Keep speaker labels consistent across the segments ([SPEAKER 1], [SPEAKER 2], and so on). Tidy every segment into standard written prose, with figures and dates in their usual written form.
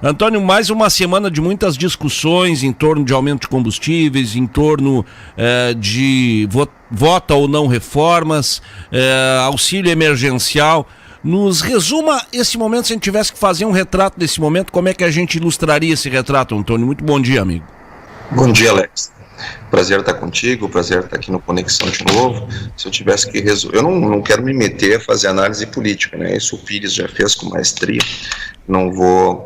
[SPEAKER 1] Antônio, mais uma semana de muitas discussões em torno de aumento de combustíveis, em torno de vota ou não reformas, auxílio emergencial. Nos resuma esse momento, se a gente tivesse que fazer um retrato desse momento, como é que a gente ilustraria esse retrato, Antônio? Muito bom dia, amigo.
[SPEAKER 2] Bom dia, Alex. Prazer estar contigo, prazer estar aqui no Conexão de novo. Se eu tivesse que eu não quero me meter a fazer análise política, né? Isso o Pires já fez com maestria. Não vou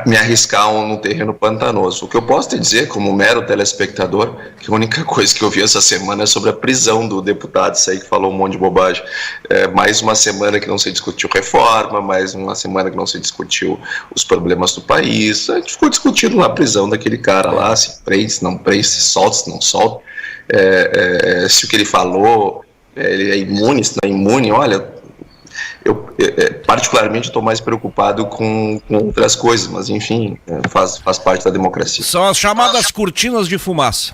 [SPEAKER 2] me arriscar no terreno pantanoso. O que eu posso te dizer, como mero telespectador, que a única coisa que eu vi essa semana é sobre a prisão do deputado, isso aí que falou um monte de bobagem. Mais uma semana que não se discutiu reforma, mais uma semana que não se discutiu os problemas do país. A gente ficou discutindo lá a prisão daquele cara lá, se prende, se não prende, se solta, se não solta, se o que ele falou, ele é imune, se não é imune. Olha, eu particularmente estou mais preocupado com outras coisas, mas enfim, faz parte da democracia.
[SPEAKER 1] São as chamadas cortinas de fumaça.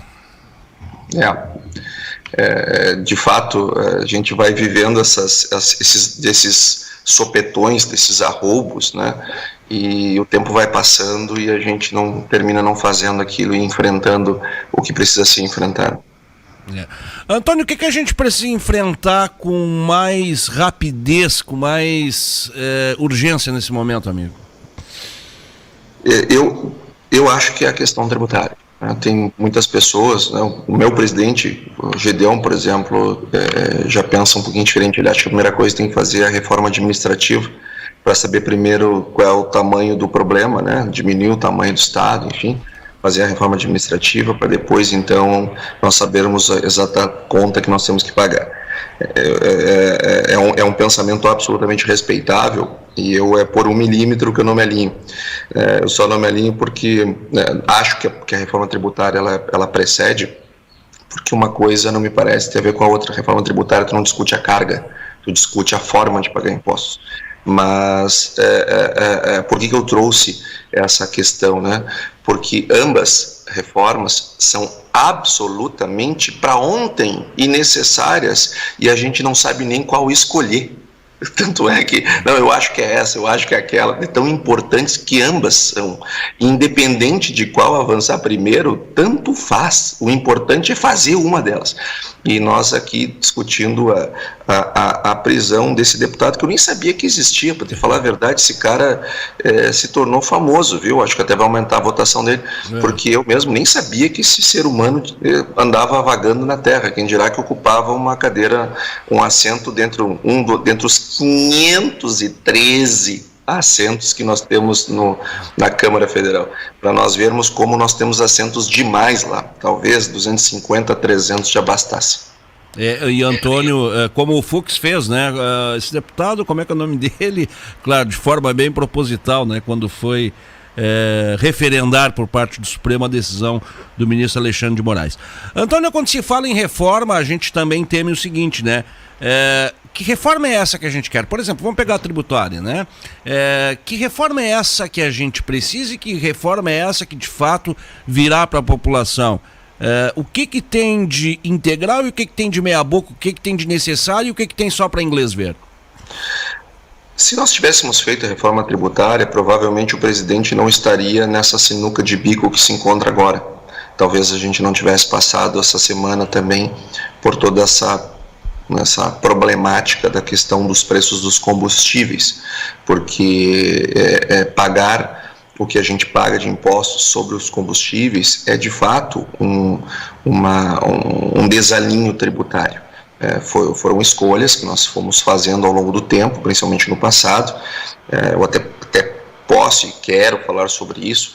[SPEAKER 2] De fato, a gente vai vivendo desses sopetões, desses arroubos, né? E o tempo vai passando e a gente termina não fazendo aquilo e enfrentando o que precisa ser enfrentado.
[SPEAKER 1] Antônio, o que a gente precisa enfrentar com mais rapidez, com mais urgência nesse momento, amigo?
[SPEAKER 2] Eu acho que é a questão tributária. Tem muitas pessoas, né? O meu presidente, o Gedeon, por exemplo, já pensa um pouquinho diferente. Ele acha que a primeira coisa que tem que fazer é a reforma administrativa, para saber primeiro qual é o tamanho do problema, né? Diminuir o tamanho do Estado, enfim, fazer a reforma administrativa para depois, então, nós sabermos a exata conta que nós temos que pagar. É um pensamento absolutamente respeitável e é por 1 milímetro que eu não me alinho. Eu só não me alinho porque acho que a reforma tributária ela precede, porque uma coisa não me parece ter a ver com a outra. A reforma tributária, tu não discute a carga, tu discute a forma de pagar impostos. Mas por que eu trouxe essa questão, né? Porque ambas reformas são absolutamente para ontem e necessárias e a gente não sabe nem qual escolher. Tanto é que, não, eu acho que é essa, eu acho que é aquela, é tão importantes que ambas são. Independente de qual avançar primeiro, tanto faz. O importante é fazer uma delas. E nós aqui discutindo a prisão desse deputado, que eu nem sabia que existia, para te falar a verdade. Esse cara se tornou famoso, viu? Acho que até vai aumentar a votação dele, porque eu mesmo nem sabia que esse ser humano andava vagando na terra. Quem dirá que ocupava uma cadeira, um assento dentro os 513 assentos que nós temos na Câmara Federal, para nós vermos como nós temos assentos demais lá, talvez 250, 300 já bastasse.
[SPEAKER 1] E Antônio, como o Fux fez, né, esse deputado, como é que é o nome dele? Claro, de forma bem proposital, né, quando foi referendar por parte do Supremo a decisão do ministro Alexandre de Moraes. Antônio, quando se fala em reforma, a gente também teme o seguinte, né? Que reforma é essa que a gente quer? Por exemplo, vamos pegar a tributária, né? Que reforma é essa que a gente precisa e que reforma é essa que de fato virá para a população? O que tem de integral e o que tem de meia-boca, o que tem de necessário e o que tem só para inglês ver?
[SPEAKER 2] Se nós tivéssemos feito a reforma tributária, provavelmente o presidente não estaria nessa sinuca de bico que se encontra agora. Talvez a gente não tivesse passado essa semana também por toda essa problemática da questão dos preços dos combustíveis, porque pagar o que a gente paga de impostos sobre os combustíveis é de fato um desalinho tributário. Foram escolhas que nós fomos fazendo ao longo do tempo, principalmente no passado. Eu até posso e quero falar sobre isso,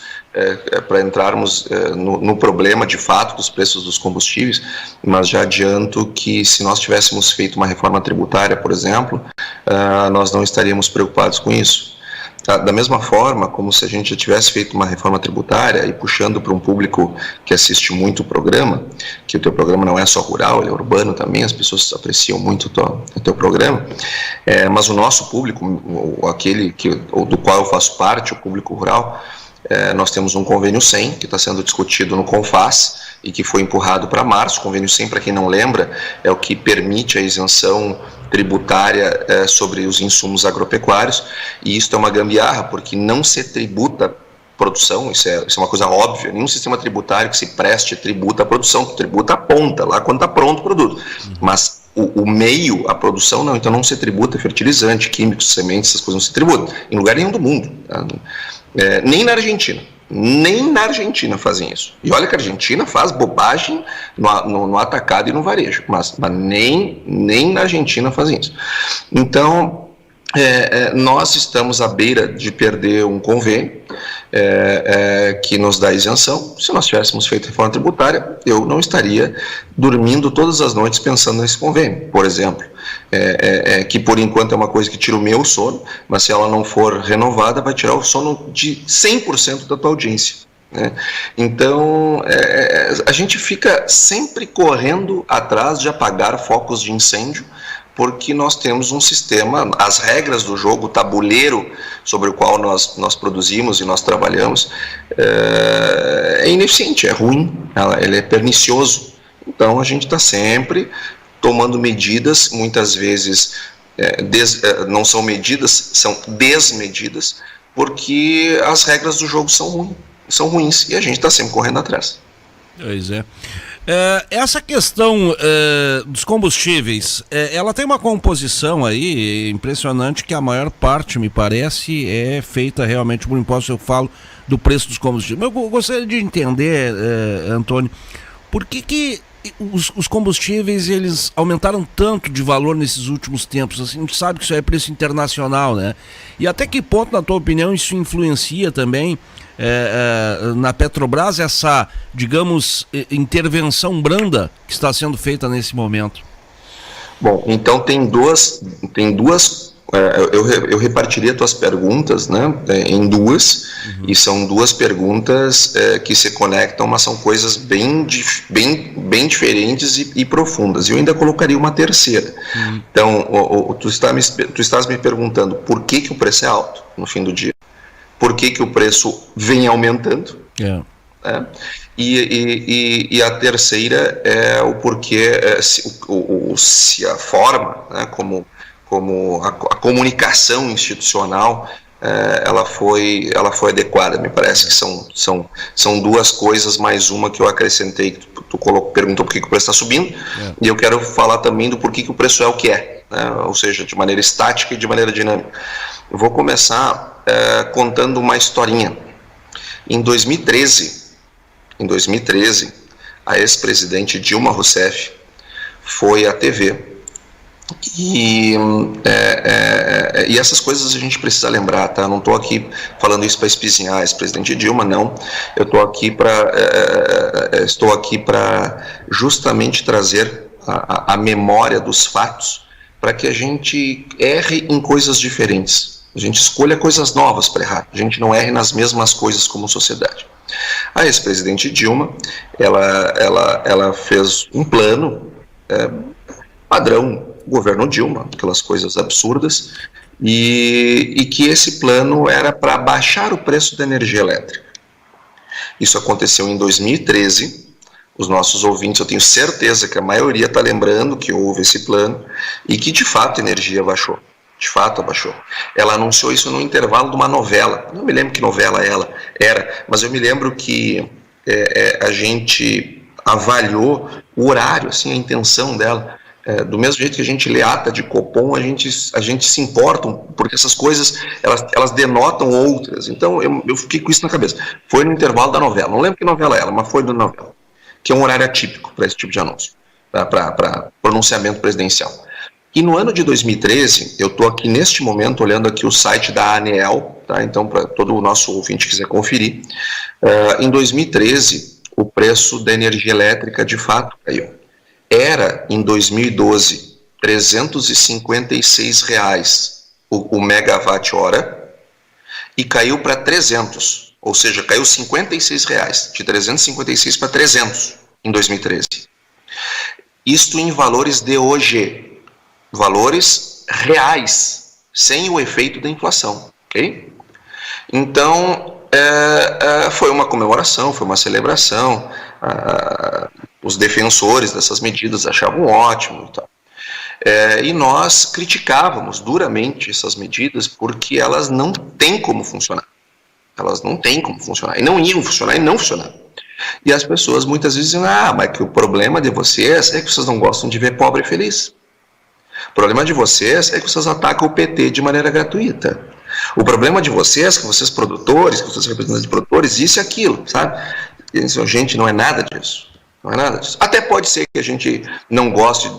[SPEAKER 2] para entrarmos no problema de fato dos preços dos combustíveis, mas já adianto que se nós tivéssemos feito uma reforma tributária, por exemplo, nós não estaríamos preocupados com isso. Da mesma forma, como se a gente já tivesse feito uma reforma tributária e puxando para um público que assiste muito o programa, que o teu programa não é só rural, ele é urbano também, as pessoas apreciam muito o teu programa, mas o nosso público, aquele do qual eu faço parte, o público rural, nós temos um convênio 100 que está sendo discutido no CONFAS e que foi empurrado para março. O convênio 100, para quem não lembra, é o que permite a isenção tributária sobre os insumos agropecuários, e isso é uma gambiarra, porque não se tributa produção, isso é uma coisa óbvia, nenhum sistema tributário que se preste tributa a produção, tributa a ponta, lá quando está pronto o produto, mas o meio, a produção não, então não se tributa fertilizante, químicos, sementes, essas coisas não se tributam, em lugar nenhum do mundo, tá? Nem na Argentina fazem isso, e olha que a Argentina faz bobagem no atacado e no varejo, mas nem na Argentina fazem isso. Então, nós estamos à beira de perder um convênio que nos dá isenção. Se nós tivéssemos feito reforma tributária, eu não estaria dormindo todas as noites pensando nesse convênio, por exemplo, que por enquanto é uma coisa que tira o meu sono, mas se ela não for renovada, vai tirar o sono de 100% da tua audiência, né? Então, a gente fica sempre correndo atrás de apagar focos de incêndio, porque nós temos um sistema, as regras do jogo, o tabuleiro sobre o qual nós produzimos e nós trabalhamos, é ineficiente, é ruim, ele é pernicioso. Então a gente está sempre tomando medidas, muitas vezes não são medidas, são desmedidas, porque as regras do jogo são ruins e a gente está sempre correndo atrás.
[SPEAKER 1] Pois é. Essa questão dos combustíveis, ela tem uma composição aí impressionante, que a maior parte, me parece, é feita realmente por imposto. Eu falo do preço dos combustíveis. Eu gostaria de entender, Antônio, por que os combustíveis eles aumentaram tanto de valor nesses últimos tempos? Assim, a gente sabe que isso é preço internacional, né? E até que ponto, na tua opinião, isso influencia também na Petrobras, essa, digamos, intervenção branda que está sendo feita nesse momento?
[SPEAKER 2] Bom, então tem duas eu repartiria tuas perguntas, né, em duas, e são duas perguntas que se conectam, mas são coisas bem diferentes e profundas. Eu ainda colocaria uma terceira. Então, tu estás me perguntando por que o preço é alto no fim do dia? Por que o preço vem aumentando? E a terceira é o porquê, se a forma, né, como a comunicação institucional, ela foi adequada. Me parece que são duas coisas, mais uma que eu acrescentei, que tu perguntou por que o preço está subindo, e eu quero falar também do porquê que o preço é o que é, né, ou seja, de maneira estática e de maneira dinâmica. Eu vou começar contando uma historinha. Em 2013, a ex-presidente Dilma Rousseff foi à TV e essas coisas a gente precisa lembrar, tá? Não estou aqui falando isso para espizinhar a ex-presidente Dilma, não. Eu estou aqui para justamente trazer a memória dos fatos, para que a gente erre em coisas diferentes. A gente escolha coisas novas para errar, a gente não erre nas mesmas coisas como sociedade. A ex-presidente Dilma, ela fez um plano padrão, governo Dilma, aquelas coisas absurdas, e que esse plano era para baixar o preço da energia elétrica. Isso aconteceu em 2013, os nossos ouvintes, eu tenho certeza que a maioria está lembrando que houve esse plano, e que de fato a energia baixou. De fato, abaixou. Ela anunciou isso no intervalo de uma novela. Não me lembro que novela ela era, mas eu me lembro que a gente avaliou o horário, assim, a intenção dela. Do mesmo jeito que a gente lê ata de Copom, a gente se importa, porque essas coisas, elas denotam outras. Então, eu fiquei com isso na cabeça. Foi no intervalo da novela. Não lembro que novela era, mas foi da novela. Que é um horário atípico para esse tipo de anúncio, para pronunciamento presidencial. E no ano de 2013, eu estou aqui neste momento olhando aqui o site da ANEEL, tá? Então para todo o nosso ouvinte que quiser conferir, em 2013 o preço da energia elétrica de fato caiu. Era em 2012 R$356 o megawatt-hora e caiu para 300, ou seja, caiu R$56, de 356 para 300 em 2013. Isto em valores de hoje. Valores reais, sem o efeito da inflação, ok? Então, foi uma comemoração, foi uma celebração. Os defensores dessas medidas achavam ótimo e tal. E nós criticávamos duramente essas medidas porque elas não têm como funcionar. Elas não têm como funcionar. E não iam funcionar e não funcionaram. E as pessoas muitas vezes dizem, mas que o problema de vocês é que vocês não gostam de ver pobre feliz. O problema de vocês é que vocês atacam o PT de maneira gratuita. O problema de vocês, que vocês produtores, que vocês representantes de produtores, isso e aquilo, sabe? E eles dizem, gente, não é nada disso. Não é nada disso. Até pode ser que a gente não goste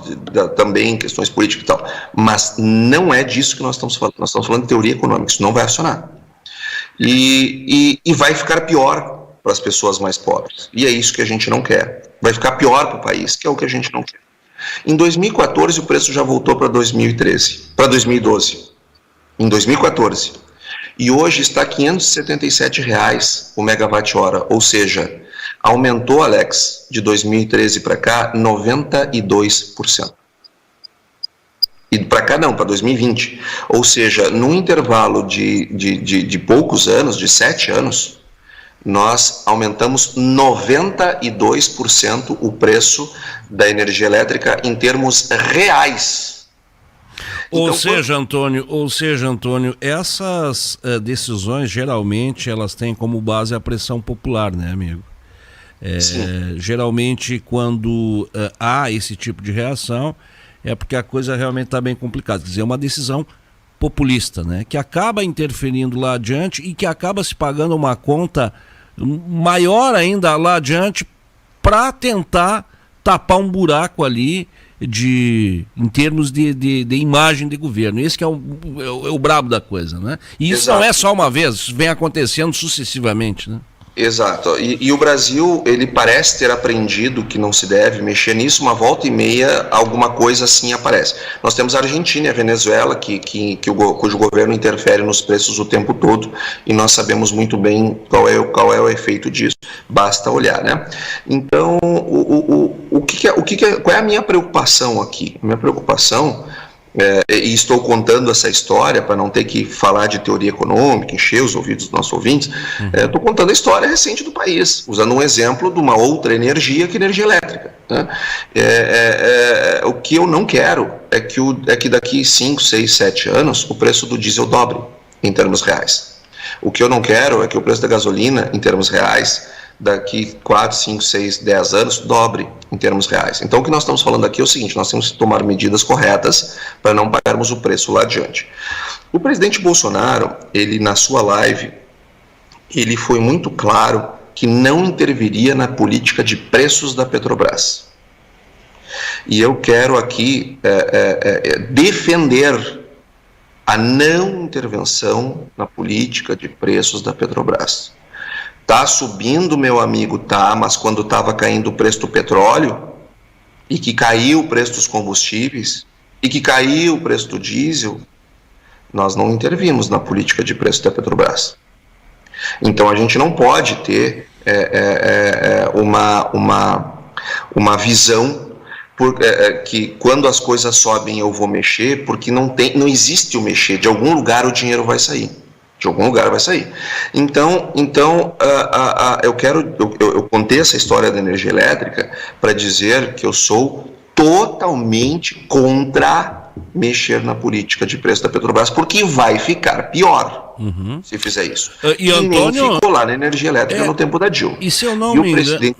[SPEAKER 2] também em questões políticas e tal, mas não é disso que nós estamos falando. Nós estamos falando de teoria econômica, isso não vai funcionar. E vai ficar pior para as pessoas mais pobres. E é isso que a gente não quer. Vai ficar pior para o país, que é o que a gente não quer. Em 2014, o preço já voltou para 2012. Em 2014. E hoje está R$ 577 o megawatt-hora, ou seja, aumentou, Alex, de 2013 para cá, 92%. E para cá não, para 2020. Ou seja, num intervalo de poucos anos, de 7 anos, nós aumentamos 92% o preço da energia elétrica em termos reais.
[SPEAKER 1] Ou seja, Antônio, essas decisões geralmente elas têm como base a pressão popular, né, amigo? Geralmente quando há esse tipo de reação é porque a coisa realmente está bem complicada. Quer dizer, é uma decisão populista, né, que acaba interferindo lá adiante e que acaba se pagando uma conta maior ainda lá adiante para tentar tapar um buraco ali em termos de imagem de governo. Esse que é o brabo da coisa, né? E isso Exato. Não é só uma vez, isso vem acontecendo sucessivamente, né?
[SPEAKER 2] Exato, e o Brasil, ele parece ter aprendido que não se deve mexer nisso, uma volta e meia alguma coisa assim aparece. Nós temos a Argentina e a Venezuela, cujo governo interfere nos preços o tempo todo, e nós sabemos muito bem qual é o efeito disso, basta olhar, né? Então, qual é a minha preocupação aqui? A minha preocupação, e estou contando essa história para não ter que falar de teoria econômica, encher os ouvidos dos nossos ouvintes, estou contando a história recente do país, usando um exemplo de uma outra energia que a energia elétrica. Né? O que eu não quero é que daqui 5, 6, 7 anos o preço do diesel dobre em termos reais. O que eu não quero é que o preço da gasolina, em termos reais, daqui 4, 5, 6, 10 anos, dobre em termos reais. Então, o que nós estamos falando aqui é o seguinte, nós temos que tomar medidas corretas para não pagarmos o preço lá adiante. O presidente Bolsonaro, ele na sua live, ele foi muito claro que não interviria na política de preços da Petrobras. E eu quero aqui defender a não intervenção na política de preços da Petrobras. Tá subindo, meu amigo, tá, mas quando estava caindo o preço do petróleo, e que caiu o preço dos combustíveis, e que caiu o preço do diesel, nós não intervimos na política de preço da Petrobras. Então a gente não pode ter uma visão que quando as coisas sobem eu vou mexer, porque não existe o mexer, de algum lugar o dinheiro vai sair. De algum lugar vai sair. Então eu contei essa história da energia elétrica para dizer que eu sou totalmente contra mexer na política de preço da Petrobras, porque vai ficar pior se fizer isso.
[SPEAKER 1] E Antônio,
[SPEAKER 2] nem ficou lá na energia elétrica no tempo da Dilma.
[SPEAKER 1] E se eu não me engano...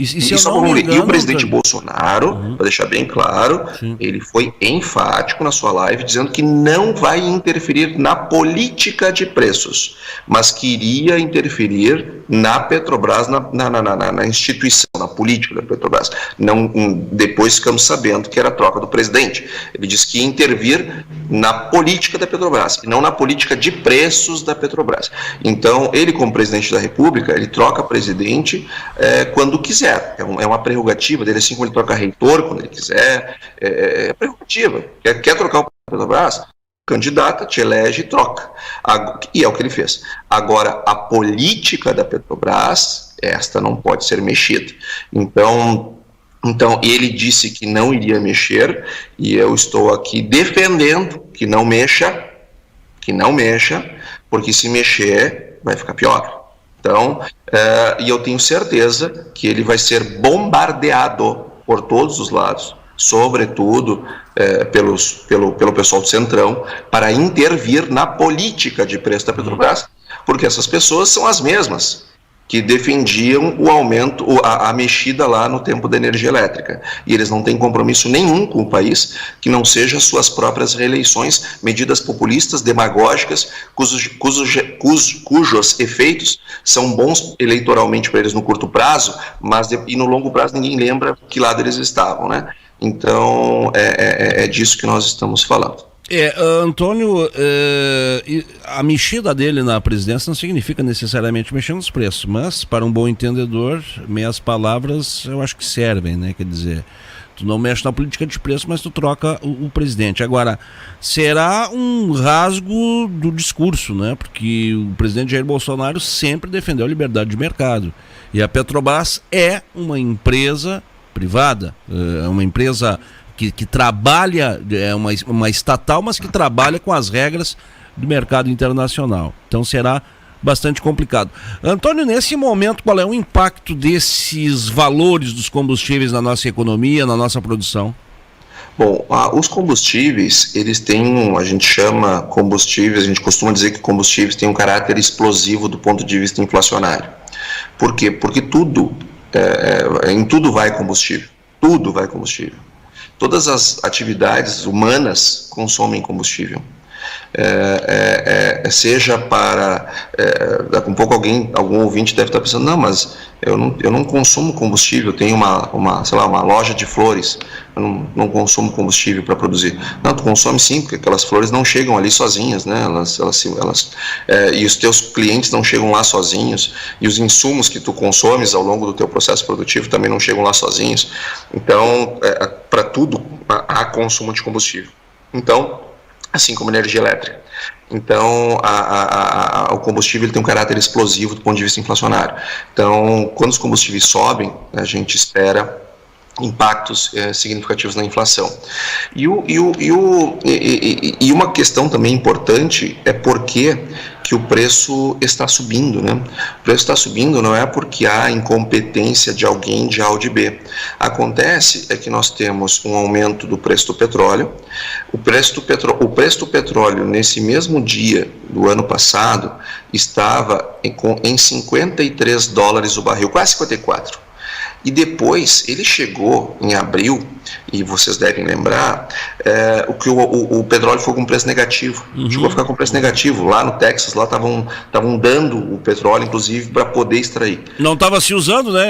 [SPEAKER 2] E o presidente Bolsonaro, para deixar bem claro, ele foi enfático na sua live, dizendo que não vai interferir na política de preços, mas que iria interferir na Petrobras, na instituição, na política da Petrobras. Depois ficamos sabendo que era a troca do presidente. Ele disse que ia intervir na política da Petrobras, e não na política de preços da Petrobras. Então, ele, como presidente da República, ele troca presidente quando quiser. É uma prerrogativa dele, assim como ele troca reitor quando ele quiser. É prerrogativa. Quer trocar o Petrobras? Candidata, te elege e troca. E é o que ele fez. Agora, a política da Petrobras, esta não pode ser mexida. Então ele disse que não iria mexer, e eu estou aqui defendendo que não mexa, porque se mexer vai ficar pior. Então, e eu tenho certeza que ele vai ser bombardeado por todos os lados, sobretudo pelo pessoal do Centrão, para intervir na política de preço da Petrobras, porque essas pessoas são as mesmas que defendiam o aumento, a mexida lá no tempo da energia elétrica. E eles não têm compromisso nenhum com o país que não seja suas próprias reeleições, medidas populistas, demagógicas, cujos efeitos são bons eleitoralmente para eles no curto prazo, mas e no longo prazo ninguém lembra que lado eles estavam, né? Então, é disso que nós estamos falando.
[SPEAKER 1] Antônio, a mexida dele na presidência não significa necessariamente mexer nos preços, mas para um bom entendedor, meias palavras eu acho que servem, né? Quer dizer, tu não mexe na política de preço, mas tu troca o presidente. Agora, será um rasgo do discurso, né? Porque o presidente Jair Bolsonaro sempre defendeu a liberdade de mercado. E a Petrobras é uma empresa privada, é uma empresa que trabalha, é uma estatal, mas que trabalha com as regras do mercado internacional. Então será bastante complicado. Antônio, nesse momento, qual é o impacto desses valores dos combustíveis na nossa economia, na nossa produção?
[SPEAKER 2] Bom, os combustíveis, eles têm, a gente chama combustíveis, a gente costuma dizer que combustíveis têm um caráter explosivo do ponto de vista inflacionário. Por quê? Porque em tudo vai combustível. Tudo vai combustível. Todas as atividades humanas consomem combustível. Seja para... daqui a um pouco algum ouvinte deve estar pensando, não, mas eu não consumo combustível, eu tenho uma loja de flores, eu não consumo combustível para produzir. Não, tu consome sim, porque aquelas flores não chegam ali sozinhas, né? E os teus clientes não chegam lá sozinhos, e os insumos que tu consomes ao longo do teu processo produtivo também não chegam lá sozinhos. Então, para tudo há consumo de combustível. Então, assim como energia elétrica. Então, o combustível ele tem um caráter explosivo do ponto de vista inflacionário. Então, quando os combustíveis sobem, a gente espera impactos significativos na inflação. E uma questão também importante é por que o preço está subindo, né? O preço está subindo não é porque há incompetência de alguém de A ou de B. Acontece que nós temos um aumento do preço do petróleo. O preço do petróleo nesse mesmo dia do ano passado estava em 53 dólares o barril, quase 54. E depois ele chegou em abril, e vocês devem lembrar, o petróleo foi com preço negativo. Chegou a ficar com preço negativo. Lá no Texas, lá estavam dando o petróleo, inclusive, para poder extrair.
[SPEAKER 1] Não estava se usando, né?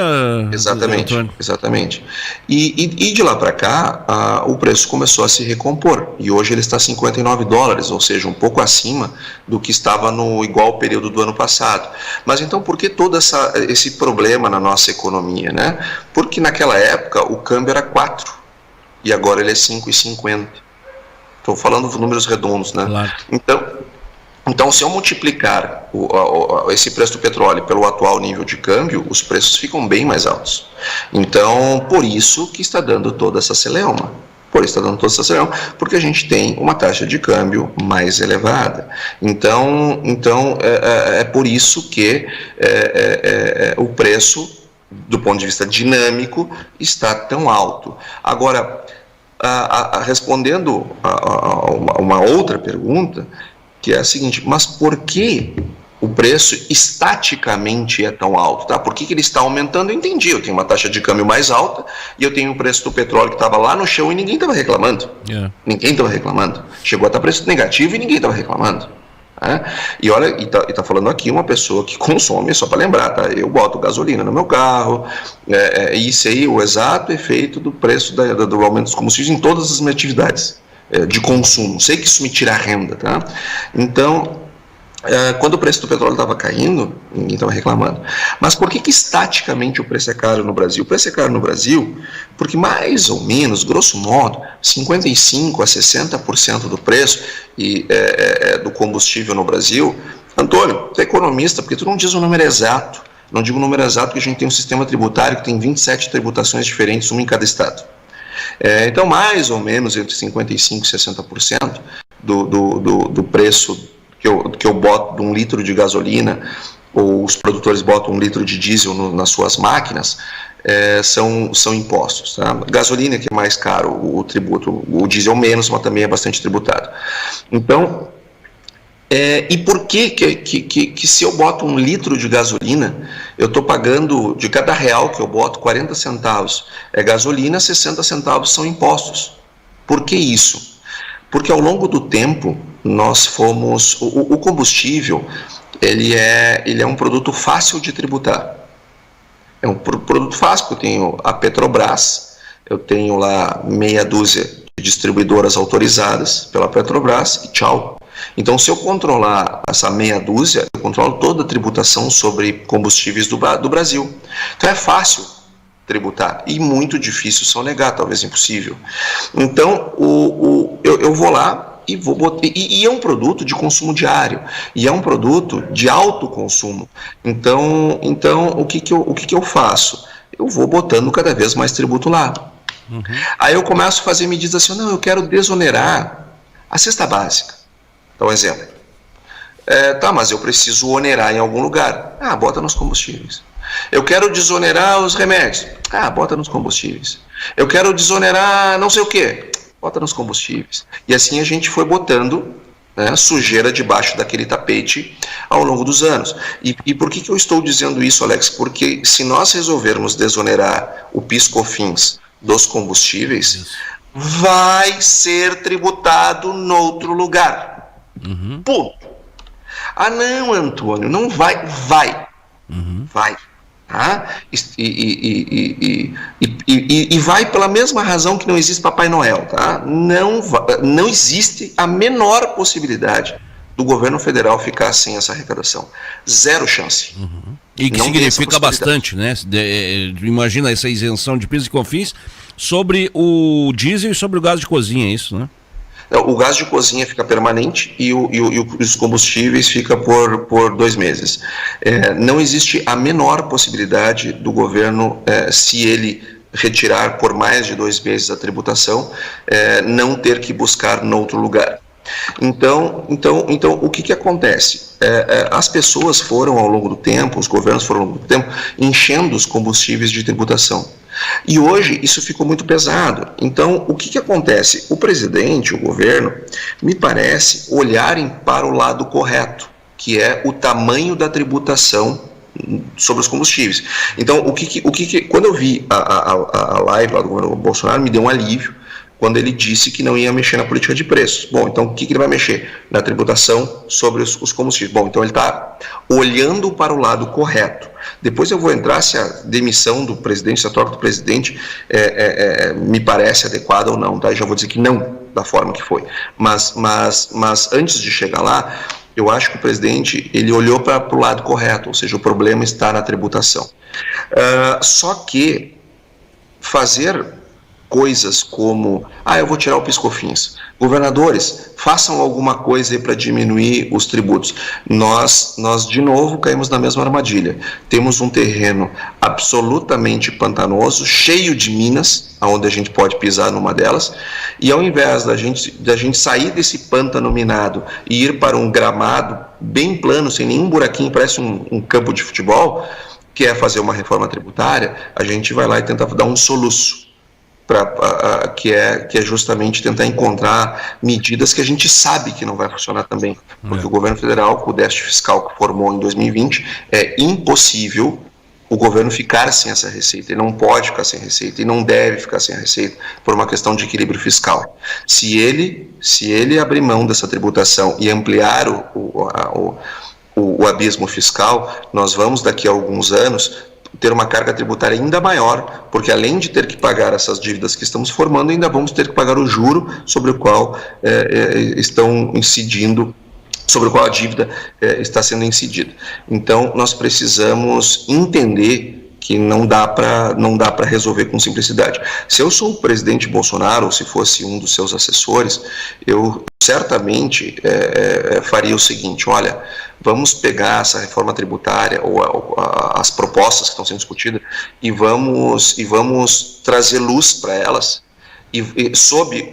[SPEAKER 2] Exatamente. E de lá para cá, o preço começou a se recompor. E hoje ele está a 59 dólares, ou seja, um pouco acima do que estava no igual período do ano passado. Mas então, por que todo esse problema na nossa economia, né? Porque naquela época o câmbio era 4 e agora ele é 5,50. Estou falando de números redondos, né? Claro. Então, se eu multiplicar esse preço do petróleo pelo atual nível de câmbio, os preços ficam bem mais altos. Então, por isso que está dando toda essa celeuma. Porque a gente tem uma taxa de câmbio mais elevada. Então é por isso que o preço, do ponto de vista dinâmico, está tão alto. Agora, respondendo a uma outra pergunta, que é a seguinte: mas por que o preço estaticamente é tão alto? Tá? Por que ele está aumentando? Eu entendi, eu tenho uma taxa de câmbio mais alta e eu tenho o preço do petróleo que estava lá no chão e ninguém estava reclamando. Ninguém estava reclamando. Chegou a estar preço negativo e ninguém estava reclamando. E olha, tá falando aqui uma pessoa que consome, só para lembrar, tá? Eu boto gasolina no meu carro, e sei o exato efeito do preço do aumento dos combustíveis em todas as minhas atividades de consumo. Sei que isso me tira a renda, tá? Então, quando o preço do petróleo estava caindo, ninguém estava reclamando. Mas por que estaticamente o preço é caro no Brasil? O preço é caro no Brasil porque, mais ou menos, grosso modo, 55% a 60% do preço do combustível no Brasil. Antônio, tu é economista, porque tu não diz o número exato. Não digo o número exato porque a gente tem um sistema tributário que tem 27 tributações diferentes, uma em cada estado. Então, mais ou menos entre 55% e 60% do preço que eu boto de 1 litro de gasolina, ou os produtores botam 1 litro de diesel nas suas máquinas, são impostos. Tá? Gasolina que é mais caro, o tributo, o diesel menos, mas também é bastante tributado. Então, e por que se eu boto 1 litro de gasolina, eu estou pagando, de cada real que eu boto, 40 centavos é gasolina, 60 centavos são impostos. Por que isso? Porque ao longo do tempo, nós fomos... O combustível, ele é um produto fácil de tributar. É um produto fácil, porque eu tenho a Petrobras, eu tenho lá meia dúzia de distribuidoras autorizadas pela Petrobras, e tchau. Então, se eu controlar essa meia dúzia, eu controlo toda a tributação sobre combustíveis do Brasil. Então, é fácil tributar e muito difícil sonegar, talvez impossível. Então, eu vou lá e vou botar, e é um produto de consumo diário, e é um produto de alto consumo. Então o que eu faço? Eu vou botando cada vez mais tributo lá. Uhum. Aí eu começo a fazer medidas assim, não, eu quero desonerar a cesta básica. Dá um exemplo. Tá, mas eu preciso onerar em algum lugar. Bota nos combustíveis. Eu quero desonerar os remédios. Bota nos combustíveis. Eu quero desonerar não sei o quê. Bota nos combustíveis. E assim a gente foi botando, né, sujeira debaixo daquele tapete ao longo dos anos. E por que eu estou dizendo isso, Alex? Porque se nós resolvermos desonerar o PIS/COFINS dos combustíveis, vai ser tributado noutro lugar. Uhum. Ponto. Não, Antônio, não vai. Vai. Uhum. Vai. Tá? E vai pela mesma razão que não existe Papai Noel. Tá? Não existe a menor possibilidade do governo federal ficar sem essa arrecadação. Zero chance.
[SPEAKER 1] Uhum. E que não significa bastante, né? Imagina essa isenção de PIS e COFINS sobre o diesel e sobre o gás de cozinha, é isso, né?
[SPEAKER 2] O gás de cozinha fica permanente e os combustíveis fica por 2 meses. Não existe a menor possibilidade do governo, se ele retirar por mais de 2 meses a tributação, não ter que buscar noutro lugar. Então o que acontece? As pessoas foram ao longo do tempo, os governos foram ao longo do tempo, enchendo os combustíveis de tributação. E hoje isso ficou muito pesado. Então, o que acontece? O presidente, o governo, me parece olharem para o lado correto, que é o tamanho da tributação sobre os combustíveis. Então, quando eu vi a live lá do governo Bolsonaro, me deu um alívio quando ele disse que não ia mexer na política de preços. Bom, então o que ele vai mexer? Na tributação sobre os combustíveis. Bom, então ele está olhando para o lado correto. Depois eu vou entrar se a demissão do presidente, se a troca do presidente me parece adequada ou não, tá? Eu já vou dizer que não, da forma que foi. Mas antes de chegar lá, eu acho que o presidente ele olhou para o lado correto, ou seja, o problema está na tributação. Só que fazer coisas como, eu vou tirar o PIS/COFINS. Governadores, façam alguma coisa aí para diminuir os tributos. Nós, de novo, caímos na mesma armadilha. Temos um terreno absolutamente pantanoso, cheio de minas, onde a gente pode pisar numa delas, e ao invés da gente sair desse pântano minado e ir para um gramado bem plano, sem nenhum buraquinho, parece um campo de futebol, que é fazer uma reforma tributária, a gente vai lá e tenta dar um soluço. Que é justamente tentar encontrar medidas que a gente sabe que não vai funcionar também, porque o governo federal, com o déficit fiscal que formou em 2020, é impossível o governo ficar sem essa receita. Ele não pode ficar sem receita e não deve ficar sem receita por uma questão de equilíbrio fiscal. Se ele abrir mão dessa tributação e ampliar o abismo fiscal, nós vamos daqui a alguns anos ter uma carga tributária ainda maior, porque além de ter que pagar essas dívidas que estamos formando, ainda vamos ter que pagar o juro sobre o qual estão incidindo, sobre o qual a dívida está sendo incidida. Então, nós precisamos entender que não dá para resolver com simplicidade. Se eu sou o presidente Bolsonaro, ou se fosse um dos seus assessores, eu certamente faria o seguinte: olha, vamos pegar essa reforma tributária ou as propostas que estão sendo discutidas e vamos trazer luz para elas sob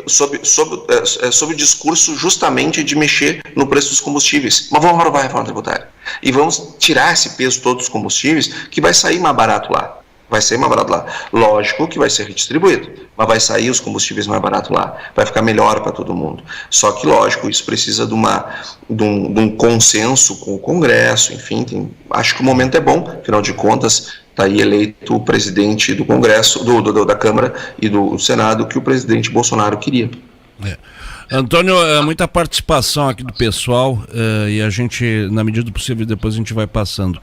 [SPEAKER 2] o discurso justamente de mexer no preço dos combustíveis. Mas vamos aprovar a reforma tributária. E vamos tirar esse peso todo dos combustíveis, que vai sair mais barato lá. Vai ser mais barato lá. Lógico que vai ser redistribuído, mas vai sair os combustíveis mais barato lá. Vai ficar melhor para todo mundo. Só que, lógico, isso precisa de um consenso com o Congresso, enfim. Acho que o momento é bom, afinal de contas, está aí eleito o presidente do Congresso, da Câmara e do Senado, que o presidente Bolsonaro queria.
[SPEAKER 1] Antônio, muita participação aqui do pessoal, e a gente, na medida do possível, depois a gente vai passando.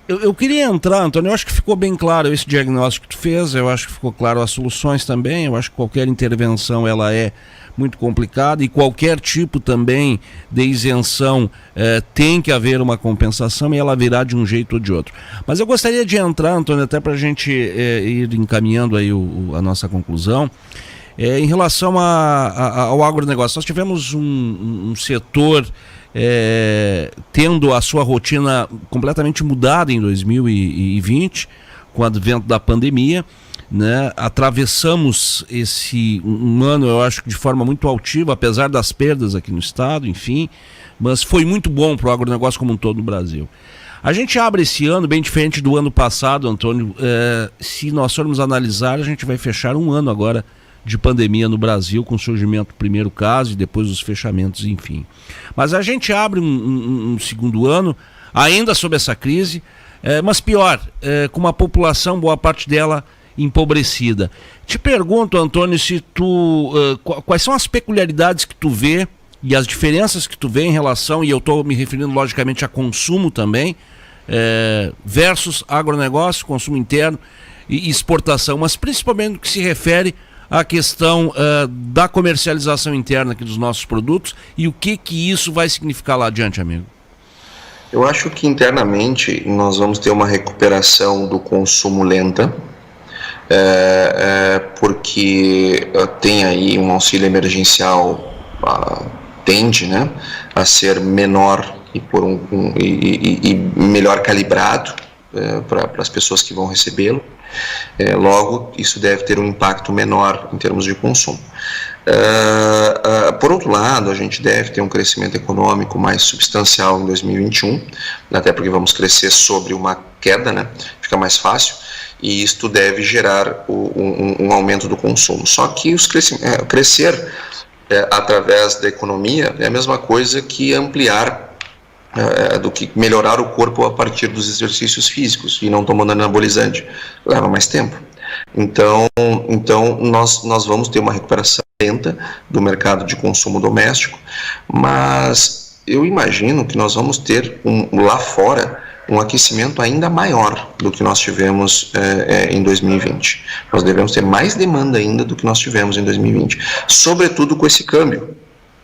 [SPEAKER 1] Eu queria entrar, Antônio, eu acho que ficou bem claro esse diagnóstico que tu fez, eu acho que ficou claro as soluções também, eu acho que qualquer intervenção ela é muito complicada e qualquer tipo também de isenção tem que haver uma compensação e ela virá de um jeito ou de outro. Mas eu gostaria de entrar, Antônio, até para a gente ir encaminhando aí a nossa conclusão, em relação ao agronegócio. Nós tivemos um setor tendo a sua rotina completamente mudada em 2020, com o advento da pandemia, né? Atravessamos um ano, eu acho que de forma muito altiva, apesar das perdas aqui no estado, enfim, mas foi muito bom para o agronegócio como um todo no Brasil. A gente abre esse ano bem diferente do ano passado, Antônio. Se nós formos analisar, a gente vai fechar um ano agora de pandemia no Brasil, com o surgimento do primeiro caso e depois os fechamentos, enfim. Mas a gente abre um segundo ano, ainda sob essa crise, mas pior, com uma população, boa parte dela, empobrecida. Te pergunto, Antônio, se quais são as peculiaridades que tu vê e as diferenças que tu vê em relação, e eu estou me referindo logicamente a consumo também, versus agronegócio, consumo interno e exportação, mas principalmente no que se refere à questão da comercialização interna aqui dos nossos produtos e o que isso vai significar lá adiante, amigo?
[SPEAKER 2] Eu acho que internamente nós vamos ter uma recuperação do consumo lenta, porque tem aí um auxílio emergencial, tende, né, a ser menor e melhor calibrado para as pessoas que vão recebê-lo. Logo, isso deve ter um impacto menor em termos de consumo. Por outro lado, a gente deve ter um crescimento econômico mais substancial em 2021, até porque vamos crescer sobre uma queda, né? Fica mais fácil, e isto deve gerar um aumento do consumo. Só que crescer através da economia é a mesma coisa que ampliar, do que melhorar o corpo a partir dos exercícios físicos e não tomando anabolizante. Leva mais tempo. Então nós vamos ter uma recuperação lenta do mercado de consumo doméstico, mas eu imagino que nós vamos ter lá fora um aquecimento ainda maior do que nós tivemos em 2020. Nós devemos ter mais demanda ainda do que nós tivemos em 2020, sobretudo com esse câmbio,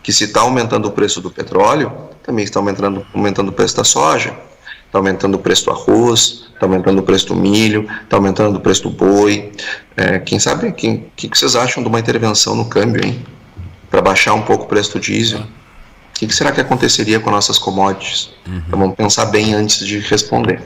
[SPEAKER 2] que se está aumentando o preço do petróleo, também está aumentando o preço da soja, está aumentando o preço do arroz, está aumentando o preço do milho, está aumentando o preço do boi. Quem sabe, o que vocês acham de uma intervenção no câmbio, hein? Para baixar um pouco o preço do diesel? O que será que aconteceria com nossas commodities? Então, vamos pensar bem antes de responder.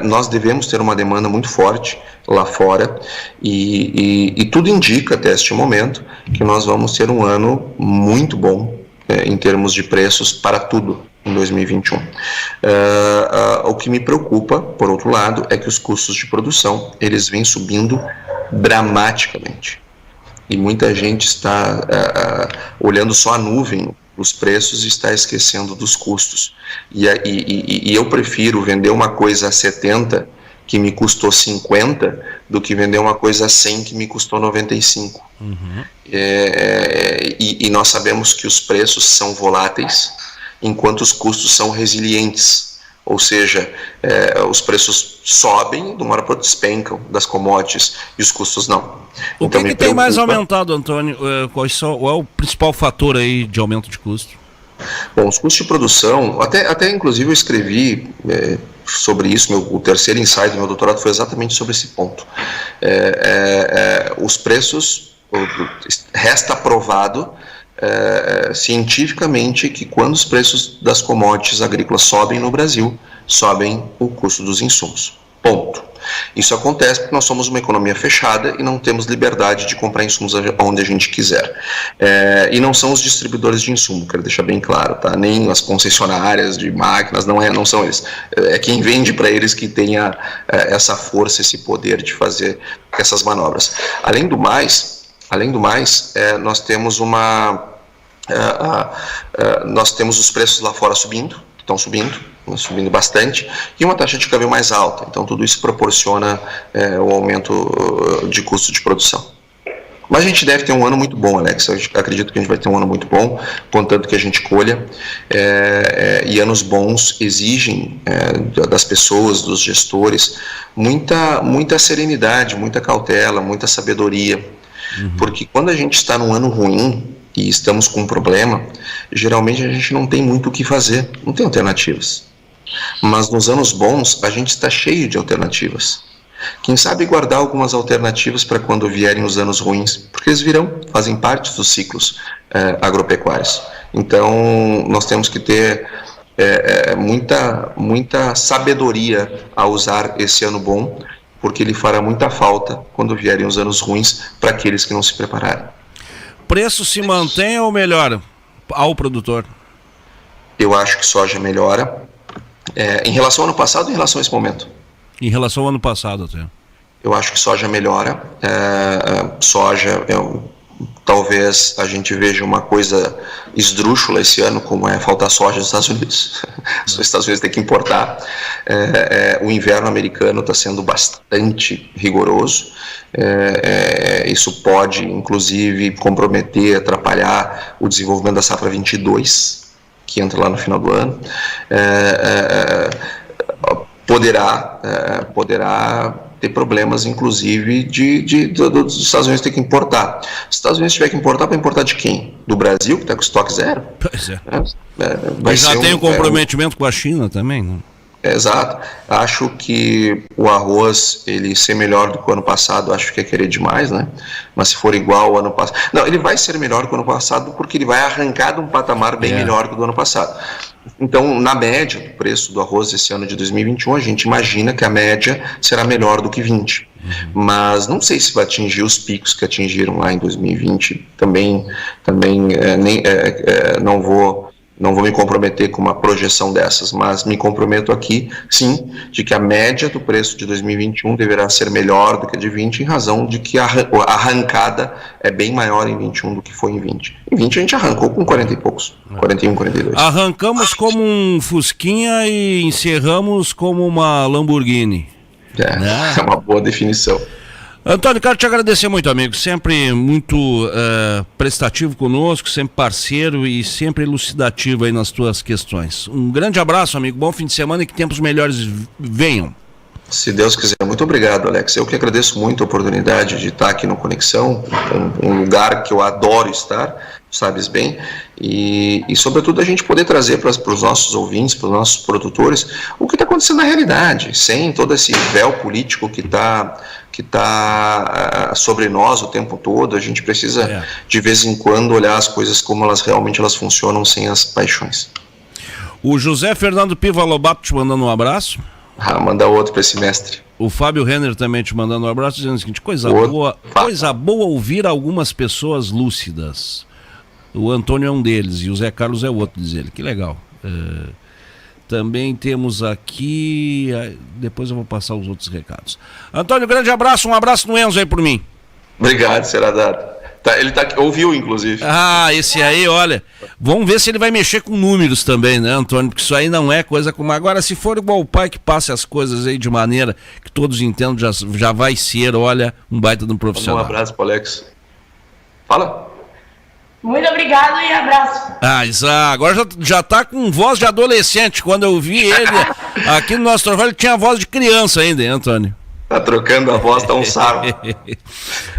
[SPEAKER 2] Nós devemos ter uma demanda muito forte lá fora e tudo indica até este momento que nós vamos ter um ano muito bom em termos de preços para tudo em 2021. O que me preocupa, por outro lado, é que os custos de produção eles vêm subindo dramaticamente. E muita gente está olhando só a nuvem, os preços, e está esquecendo dos custos. E eu prefiro vender uma coisa a 70 que me custou 50 do que vender uma coisa a 100 que me custou 95. E nós sabemos que os preços são voláteis, enquanto os custos são resilientes. Ou seja, os preços sobem, de uma hora para outra despencam das commodities e os custos não.
[SPEAKER 1] O que tem mais aumentado, Antônio? Qual é o principal fator aí de aumento de custo?
[SPEAKER 2] Bom, os custos de produção, até inclusive eu escrevi sobre isso, o terceiro ensaio do meu doutorado foi exatamente sobre esse ponto. Os preços, resta provado cientificamente que quando os preços das commodities agrícolas sobem no Brasil, sobem o custo dos insumos. Ponto. Isso acontece porque nós somos uma economia fechada e não temos liberdade de comprar insumos onde a gente quiser. E não são os distribuidores de insumo, quero deixar bem claro, tá? Nem as concessionárias de máquinas, não são eles. É quem vende para eles que tenha essa força, esse poder de fazer essas manobras. Além do mais, nós temos nós temos os preços lá fora estão subindo bastante, e uma taxa de câmbio mais alta. Então, tudo isso proporciona o aumento de custo de produção. Mas a gente deve ter um ano muito bom, Alex. Eu acredito que a gente vai ter um ano muito bom, contanto que a gente colha. E anos bons exigem das pessoas, dos gestores, muita serenidade, muita cautela, muita sabedoria. Porque quando a gente está num ano ruim e estamos com um problema, geralmente a gente não tem muito o que fazer, não tem alternativas. Mas nos anos bons, a gente está cheio de alternativas. Quem sabe guardar algumas alternativas para quando vierem os anos ruins, porque eles virão, fazem parte dos ciclos agropecuários. Então, nós temos que ter muita sabedoria a usar esse ano bom, porque ele fará muita falta quando vierem os anos ruins para aqueles que não se prepararem.
[SPEAKER 1] Preço se mantém ou melhora ao produtor?
[SPEAKER 2] Eu acho que soja melhora. Em relação ao ano passado, em relação a esse momento?
[SPEAKER 1] Em relação ao ano passado até.
[SPEAKER 2] Eu acho que soja melhora. Talvez a gente veja uma coisa esdrúxula esse ano, como faltar soja nos Estados Unidos. Os Estados Unidos têm que importar. O inverno americano está sendo bastante rigoroso. Isso pode, inclusive, comprometer, atrapalhar o desenvolvimento da safra 22, que entra lá no final do ano. Poderá ter problemas, inclusive, dos Estados Unidos ter que importar. Se os Estados Unidos tiver que importar, para importar de quem? Do Brasil, que está com estoque zero?
[SPEAKER 1] Pois é. Mas já tem um comprometimento com a China também, né?
[SPEAKER 2] Exato. Acho que o arroz, ele ser melhor do que o ano passado, acho que é querer demais, né? Mas se for igual ao ano passado... Não, ele vai ser melhor do que o ano passado porque ele vai arrancar de um patamar bem melhor que o do ano passado. Então, na média do preço do arroz esse ano de 2021, a gente imagina que a média será melhor do que 20. Mas não sei se vai atingir os picos que atingiram lá em 2020. Também não vou me comprometer com uma projeção dessas, mas me comprometo aqui, sim, de que a média do preço de 2021 deverá ser melhor do que a de 20, em razão de que a arrancada é bem maior em 21 do que foi em 20. Em 20 a gente arrancou com 40 e poucos, 41, 42.
[SPEAKER 1] Arrancamos como um Fusquinha e encerramos como uma Lamborghini.
[SPEAKER 2] É uma boa definição.
[SPEAKER 1] Antônio, quero te agradecer muito, amigo, sempre muito prestativo conosco, sempre parceiro e sempre elucidativo aí nas tuas questões. Um grande abraço, amigo, bom fim de semana e que tempos melhores venham.
[SPEAKER 2] Se Deus quiser. Muito obrigado, Alex. Eu que agradeço muito a oportunidade de estar aqui no Conexão, um lugar que eu adoro estar, sabes bem, e sobretudo a gente poder trazer para os nossos ouvintes, para os nossos produtores, o que está acontecendo na realidade, sem todo esse véu político que está sobre nós o tempo todo. A gente precisa de vez em quando olhar as coisas como elas realmente funcionam, sem as paixões.
[SPEAKER 1] O José Fernando Piva Lobato te mandando um abraço.
[SPEAKER 2] Manda outro para esse mestre.
[SPEAKER 1] O Fábio Renner também te mandando um abraço, dizendo o seguinte: coisa boa ouvir algumas pessoas lúcidas. O Antônio é um deles e o Zé Carlos é o outro, diz ele. Que legal. Também temos aqui... Depois eu vou passar os outros recados. Antônio, grande abraço. Um abraço no Enzo aí por mim.
[SPEAKER 2] Obrigado, será dado. Ele ouviu, inclusive.
[SPEAKER 1] Esse aí, olha. Vamos ver se ele vai mexer com números também, né, Antônio? Porque isso aí não é coisa como... Agora, se for igual o pai que passe as coisas aí de maneira que todos entendam, já vai ser, olha, um baita de um profissional.
[SPEAKER 2] Um abraço pro Alex. Fala.
[SPEAKER 3] Muito obrigado e abraço.
[SPEAKER 1] Agora já tá com voz de adolescente. Quando eu vi ele aqui no nosso trabalho, ele tinha voz de criança ainda, hein, Antônio?
[SPEAKER 2] Tá trocando a voz, tá um sarro.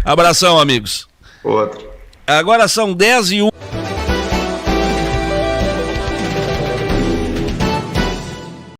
[SPEAKER 1] Abração, amigos.
[SPEAKER 2] Outro.
[SPEAKER 1] Agora são 10h01.